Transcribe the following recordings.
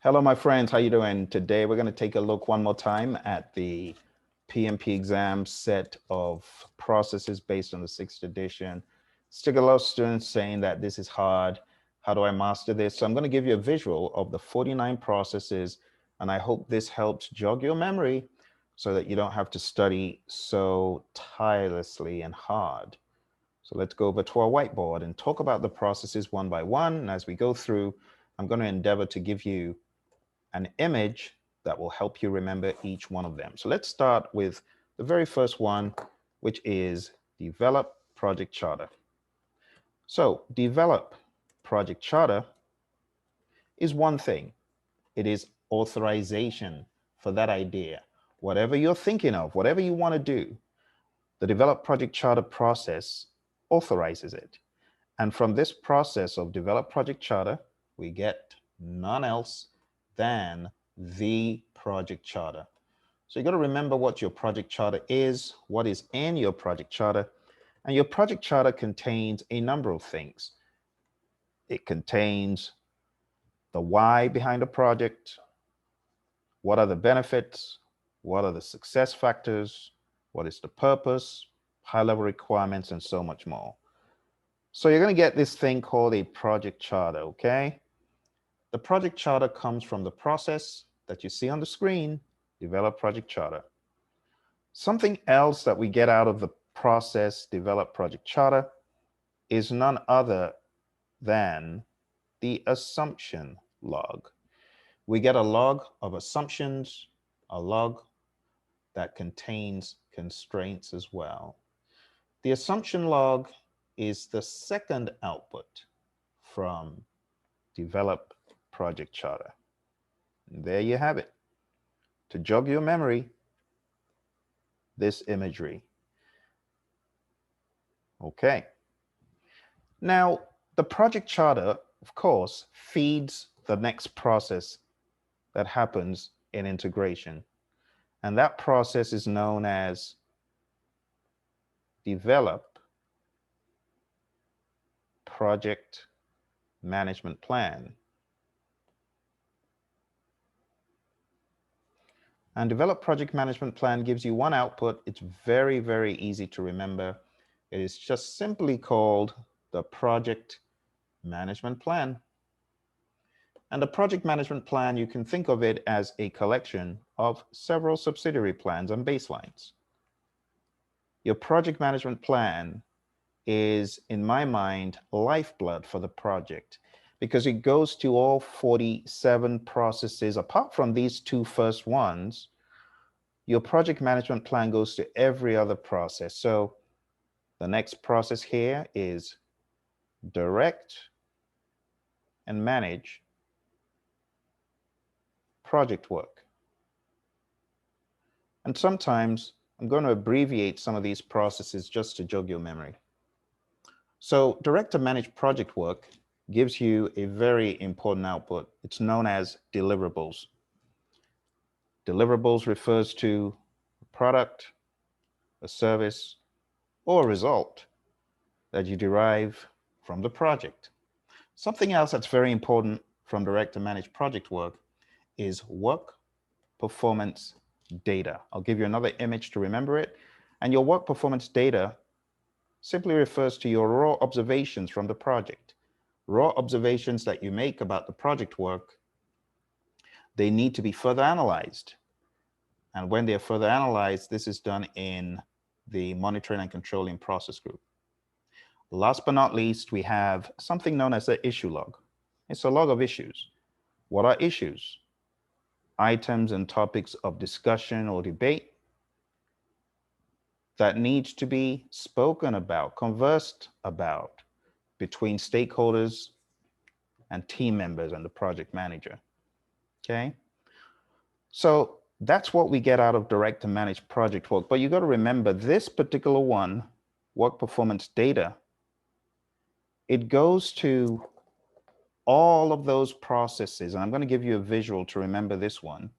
Hello, my friends. How you doing? Today, we're going to take a look one more time at the PMP exam set of processes based on the 6th edition. Still a lot of students saying that this is hard. How do I master this? So I'm going to give you a visual of the 49 processes, and I hope this helps jog your memory so that you don't have to study so tirelessly and hard. So let's go over to our whiteboard and talk about the processes one by one. And as we go through, I'm going to endeavor to give you an image that will help you remember each one of them. So let's start with the very first one, which is develop project charter. So develop project charter is one thing. It is authorization for that idea. Whatever you're thinking of, whatever you want to do, the develop project charter process authorizes it. And from this process of develop project charter, we get none else than the project charter. So you got to remember what your project charter is, what is in your project charter, and your project charter contains a number of things. It contains the why behind the project, what are the benefits, what are the success factors, what is the purpose, high-level requirements, and so much more. So you're going to get this thing called a project charter, okay? The project charter comes from the process that you see on the screen, develop project charter. Something else that we get out of the process, develop project charter, is none other than the assumption log. We get a log of assumptions, a log that contains constraints as well. The assumption log is the second output from develop project charter. And there you have it. To jog your memory, this imagery. Okay. Now, the project charter, of course, feeds the next process that happens in integration. And that process is known as develop project management plan. And develop project management plan gives you one output. It's very, very easy to remember. It is just simply called the project management plan. And the project management plan, you can think of it as a collection of several subsidiary plans and baselines. Your project management plan is, in my mind, lifeblood for the project because it goes to all 47 processes. Apart from these two first ones, your project management plan goes to every other process. So the next process here is direct and manage project work. And sometimes I'm going to abbreviate some of these processes just to jog your memory. So direct and manage project work gives you a very important output. It's known as deliverables. Deliverables refers to a product, a service, or a result that you derive from the project. Something else that's very important from direct and manage project work is work performance data. I'll give you another image to remember it. And your work performance data simply refers to your raw observations from the project. Raw observations that you make about the project work, they need to be further analyzed. And when they're further analyzed, this is done in the monitoring and controlling process group. Last but not least, we have something known as the issue log. It's a log of issues. What are issues? Items and topics of discussion or debate that needs to be spoken about, conversed about between stakeholders and team members and the project manager. Okay. So that's what we get out of direct and manage project work. But you got to remember this particular one, work performance data, it goes to all of those processes. And I'm going to give you a visual to remember this one.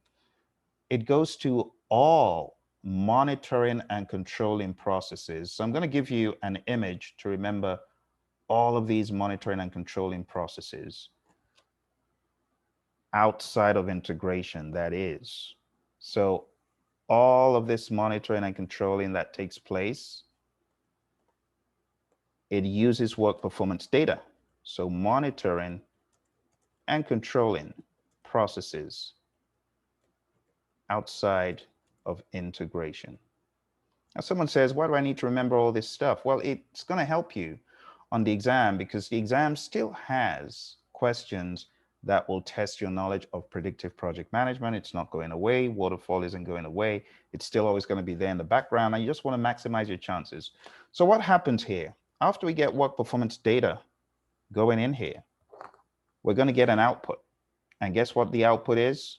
It goes to all monitoring and controlling processes. So I'm going to give you an image to remember all of these monitoring and controlling processes. outside of integration, that is. So all of this monitoring and controlling that takes place, it uses work performance data. So monitoring and controlling processes outside of integration. Now, someone says, why do I need to remember all this stuff? Well, it's going to help you on the exam because the exam still has questions that will test your knowledge of predictive project management. It's not going away. Waterfall isn't going away. It's still always going to be there in the background, and you just want to maximize your chances. So what happens here? After we get work performance data going in here, we're going to get an output. And guess what the output is?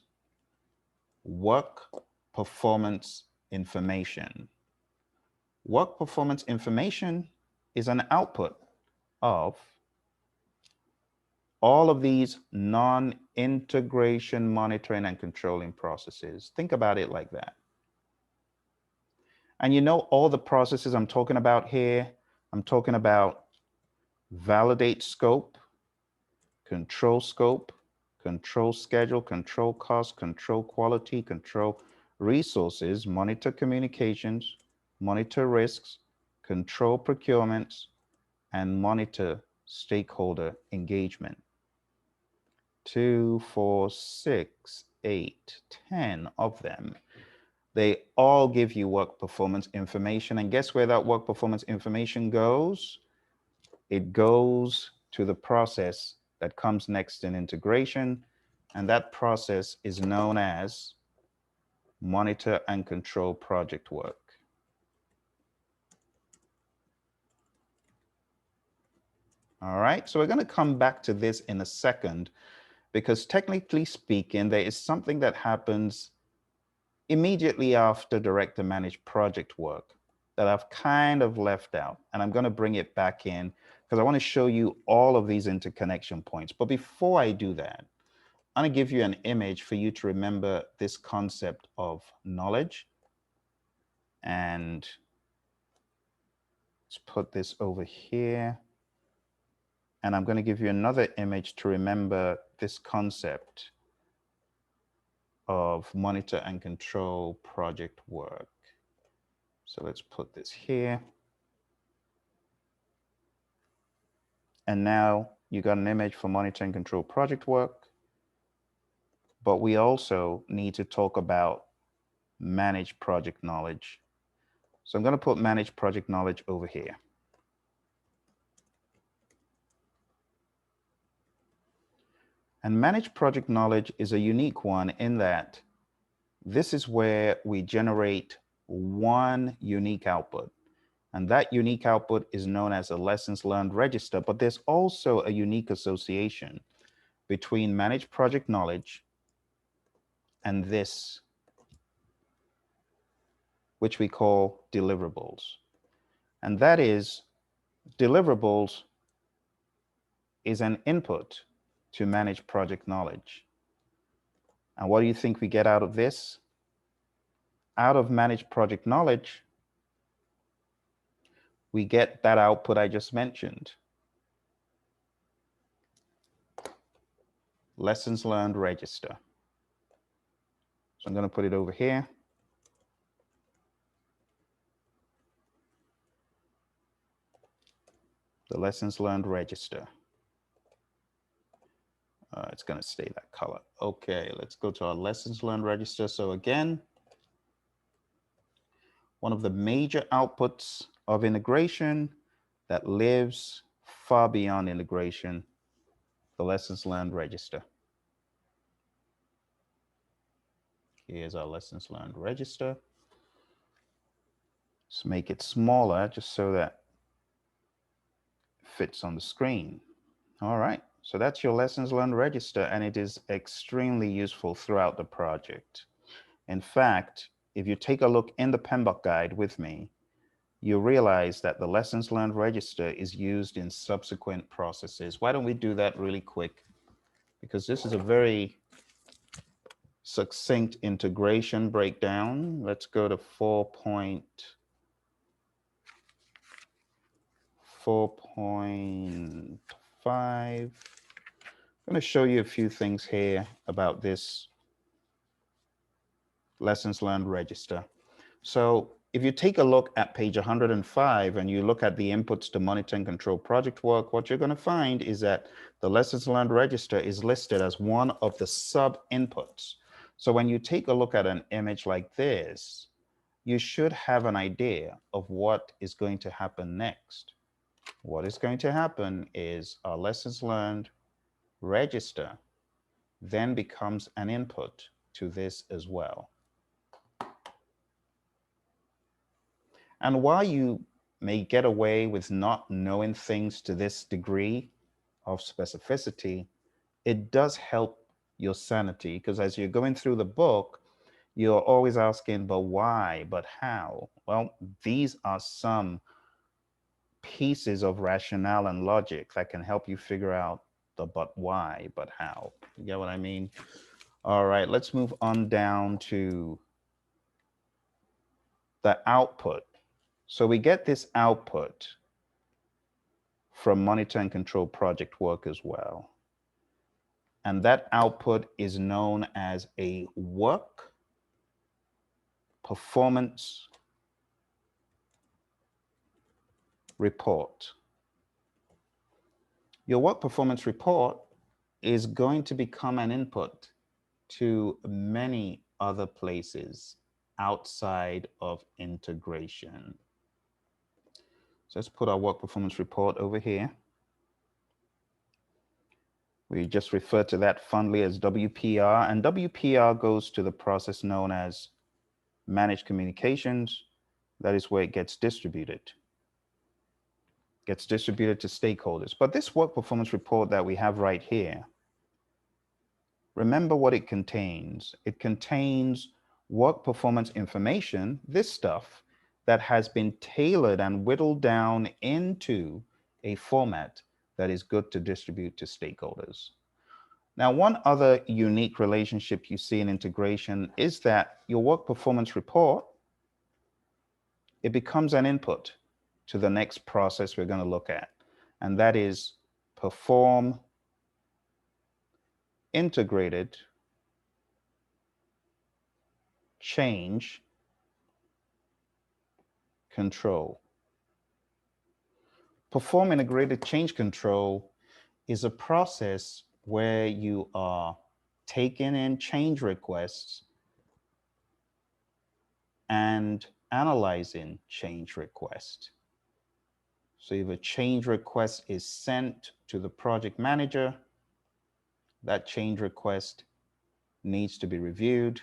Work performance information. Work performance information is an output of all of these non-integration monitoring and controlling processes. Think about it like that. And you know all the processes I'm talking about here? I'm talking about validate scope, control schedule, control cost, control quality, control resources, monitor communications, monitor risks, control procurements, and monitor stakeholder engagement. 2, 4, 6, 8, 10 of them. They all give you work performance information. And guess where that work performance information goes? It goes to the process that comes next in integration. And that process is known as monitor and control project work. All right, so we're going to come back to this in a second because technically speaking, there is something that happens immediately after director managed project work that I've kind of left out, and I'm going to bring it back in because I want to show you all of these interconnection points. But before I do that, I'm going to give you an image for you to remember this concept of knowledge. And let's put this over here. And I'm going to give you another image to remember this concept of monitor and control project work. So let's put this here. And now you got an image for monitor and control project work. But we also need to talk about managed project knowledge. So I'm going to put managed project knowledge over here. And managed project knowledge is a unique one in that this is where we generate one unique output. And that unique output is known as a lessons learned register. But there's also a unique association between managed project knowledge and this, which we call deliverables. And that is, deliverables is an input to manage project knowledge. And what do you think we get out of this? Out of managed project knowledge, we get that output I just mentioned. Lessons learned register. So I'm going to put it over here. The lessons learned register. It's going to stay that color. Okay, let's go to our lessons learned register. So again, one of the major outputs of integration that lives far beyond integration, the lessons learned register. Here's our lessons learned register. Let's make it smaller just so that it fits on the screen. All right, so that's your lessons learned register, and it is extremely useful throughout the project. In fact, if you take a look in the PMBOK guide with me, you realize that the lessons learned register is used in subsequent processes. Why don't we do that really quick? Because this is a very succinct integration breakdown. Let's go to 4.5. I'm going to show you a few things here about this lessons learned register. So if you take a look at page 105 and you look at the inputs to monitor and control project work, what you're going to find is that the lessons learned register is listed as one of the sub inputs. So when you take a look at an image like this, you should have an idea of what is going to happen next. What is going to happen is our lessons learned register then becomes an input to this as well. And while you may get away with not knowing things to this degree of specificity, it does help your sanity, because as you're going through the book, you're always asking, but why, but how? Well, these are some pieces of rationale and logic that can help you figure out the but why, but how. You get what I mean? All right, let's move on down to the output. So we get this output from monitor and control project work as well. And that output is known as a work performance report. Your work performance report is going to become an input to many other places outside of integration. So let's put our work performance report over here. We just refer to that fondly as WPR, and WPR goes to the process known as managed communications. That is where it gets distributed. Gets distributed to stakeholders. But this work performance report that we have right here, remember what it contains. It contains work performance information, this stuff that has been tailored and whittled down into a format that is good to distribute to stakeholders. Now, one other unique relationship you see in integration is that your work performance report, it becomes an input to the next process we're going to look at, and that is perform integrated change control. Perform integrated change control is a process where you are taking in change requests and analyzing change requests. So if a change request is sent to the project manager, that change request needs to be reviewed.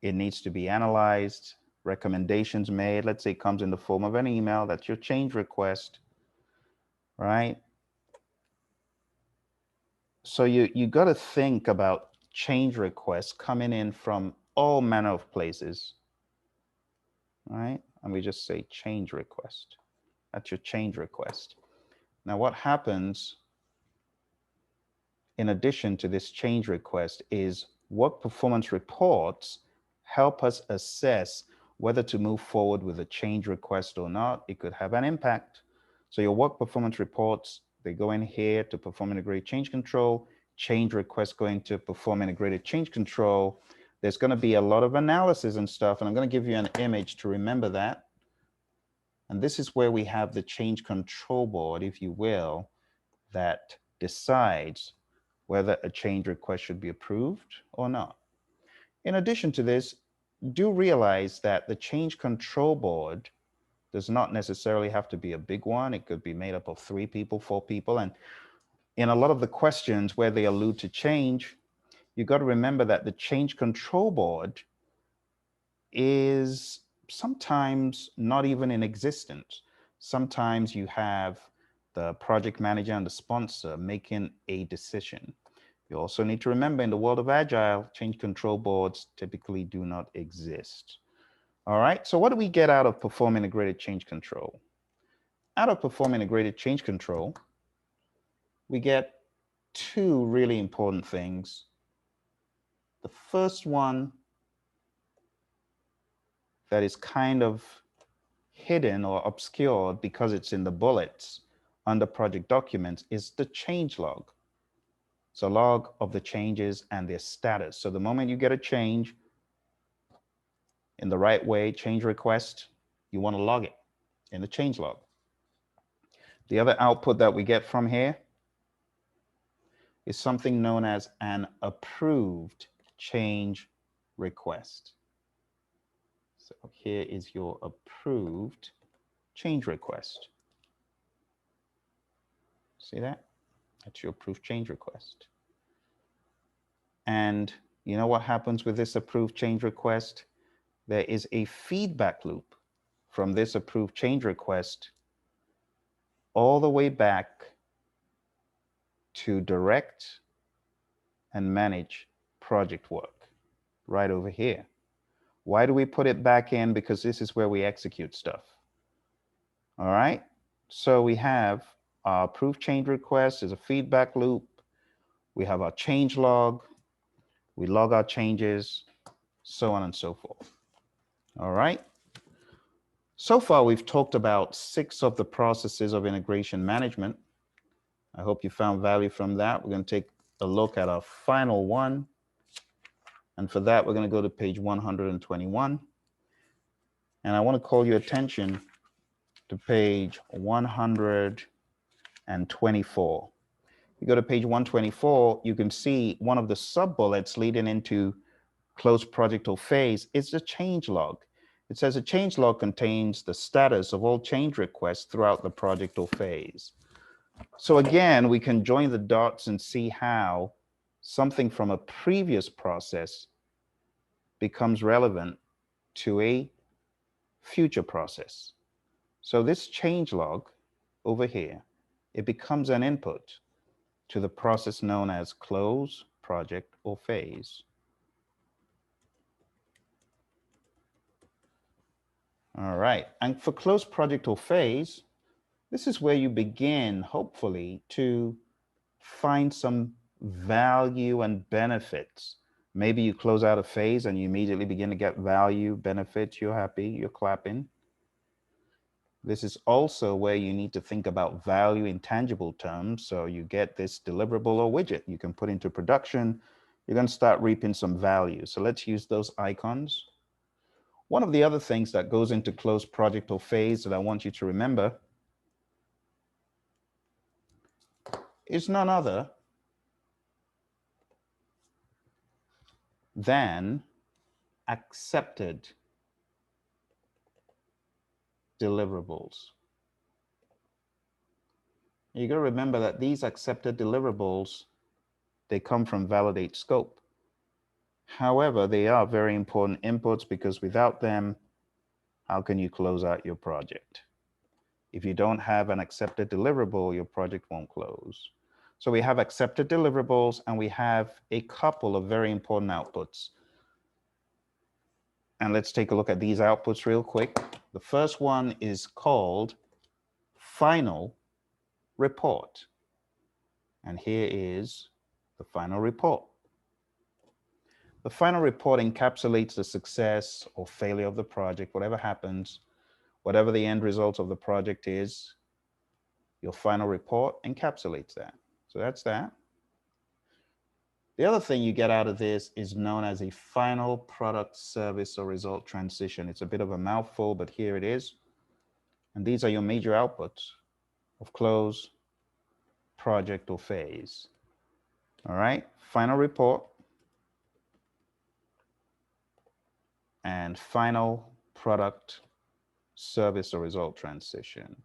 It needs to be analyzed, recommendations made. Let's say it comes in the form of an email. That's your change request, right? So you got to think about change requests coming in from all manner of places, right? And we just say change request. That's your change request. Now, what happens in addition to this change request is work performance reports help us assess whether to move forward with a change request or not. It could have an impact. So your work performance reports, they go in here to perform integrated change control. Change requests going to perform integrated change control. There's going to be a lot of analysis and stuff, and I'm going to give you an image to remember that. And this is where we have the change control board, if you will, that decides whether a change request should be approved or not. In addition to this, do realize that the change control board does not necessarily have to be a big one. It could be made up of 3 people, 4 people. And in a lot of the questions where they allude to change, you got to remember that the change control board is sometimes not even in existence. Sometimes you have the project manager and the sponsor making a decision. You also need to remember in the world of Agile, change control boards typically do not exist. All right, so what do we get out of perform integrated change control? Out of perform integrated change control, we get 2 really important things. The first one that is kind of hidden or obscured because it's in the bullets under project documents is the change log. It's a log of the changes and their status. So the moment you get a change in the right way, change request, you want to log it in the change log. The other output that we get from here is something known as an approved change request. So here is your approved change request. See that? That's your approved change request. And you know what happens with this approved change request? There is a feedback loop from this approved change request all the way back to direct and manage project work right over here. Why do we put it back in? Because this is where we execute stuff. All right. So we have our approved change request is a feedback loop. We have our change log. We log our changes, so on and so forth. All right. So far, we've talked about 6 of the processes of integration management. I hope you found value from that. We're going to take a look at our final one. And for that, we're going to go to page 121. And I want to call your attention to page 124. You go to page 124, you can see one of the sub-bullets leading into close project or phase is the change log. It says a change log contains the status of all change requests throughout the project or phase. So again, we can join the dots and see how something from a previous process becomes relevant to a future process. So this change log over here, it becomes an input to the process known as close, project, or phase. All right, and for close project or phase, this is where you begin, hopefully, to find some value and benefits. Maybe you close out a phase and you immediately begin to get value, benefits, you're happy, you're clapping. This is also where you need to think about value in tangible terms. So you get this deliverable or widget you can put into production. You're going to start reaping some value. So let's use those icons. One of the other things that goes into close project or phase that I want you to remember is none other than accepted deliverables. You got to remember that these accepted deliverables, they come from validate scope. However, they are very important inputs because without them, how can you close out your project? If you don't have an accepted deliverable, your project won't close. So we have accepted deliverables and we have a couple of very important outputs. And let's take a look at these outputs real quick. The first one is called final report. And here is the final report. The final report encapsulates the success or failure of the project, whatever happens, whatever the end result of the project is, your final report encapsulates that. So that's that. The other thing you get out of this is known as a final product, service, or result transition. It's a bit of a mouthful, but here it is. And these are your major outputs of close, project, or phase. All right, final report and final product, service, or result transition.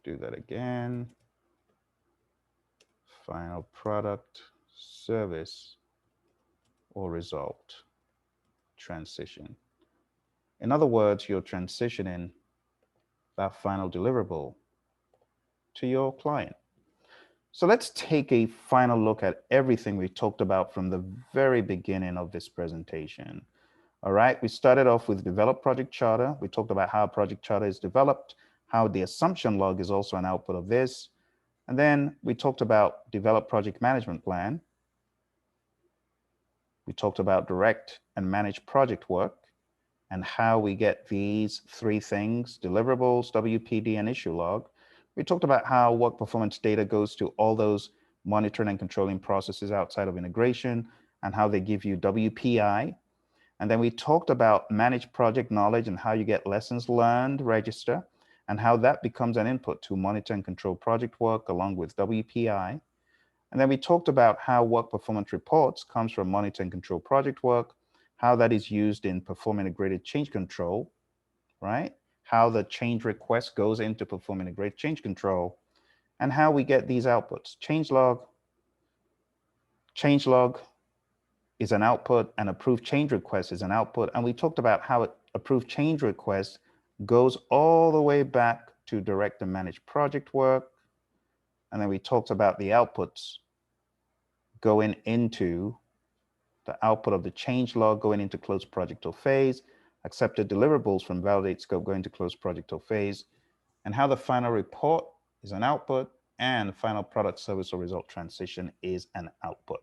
Do that again. Final product, service, or result transition. In other words, you're transitioning that final deliverable to your client. So let's take a final look at everything we talked about from the very beginning of this presentation. All right, we started off with develop project charter. We talked about how project charter is developed, how the assumption log is also an output of this. And then we talked about develop project management plan. We talked about direct and manage project work and how we get these 3 things, deliverables, WPD, and issue log. We talked about how work performance data goes to all those monitoring and controlling processes outside of integration and how they give you WPI. And then we talked about managed project knowledge and how you get lessons learned register and how that becomes an input to monitor and control project work along with WPI. And then we talked about how work performance reports comes from monitor and control project work, how that is used in perform integrated change control, right? How the change request goes into perform integrated change control, and how we get these outputs. Change log is an output, and approved change request is an output. And we talked about how approved change request goes all the way back to direct and manage project work. And then we talked about the outputs going into the output of the change log going into closed project or phase, accepted deliverables from validate scope going to closed project or phase, and how the final report is an output and final product, service, or result transition is an output.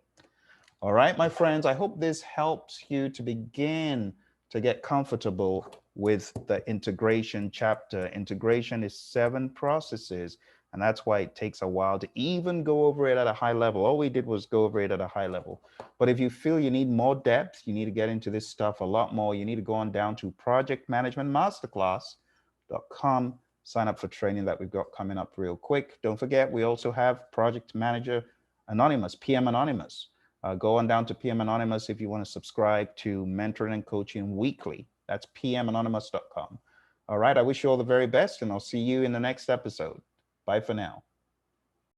All right, my friends, I hope this helps you to begin to get comfortable with the integration chapter. Integration is 7 processes, and that's why it takes a while to even go over it at a high level. All we did was go over it at a high level. But if you feel you need more depth, you need to get into this stuff a lot more, you need to go on down to projectmanagementmasterclass.com, sign up for training that we've got coming up real quick. Don't forget, we also have Project Manager Anonymous, PM Anonymous. Go on down to PM Anonymous if you want to subscribe to mentoring and coaching weekly. That's pmanonymous.com. All right, I wish you all the very best, and I'll see you in the next episode. Bye for now.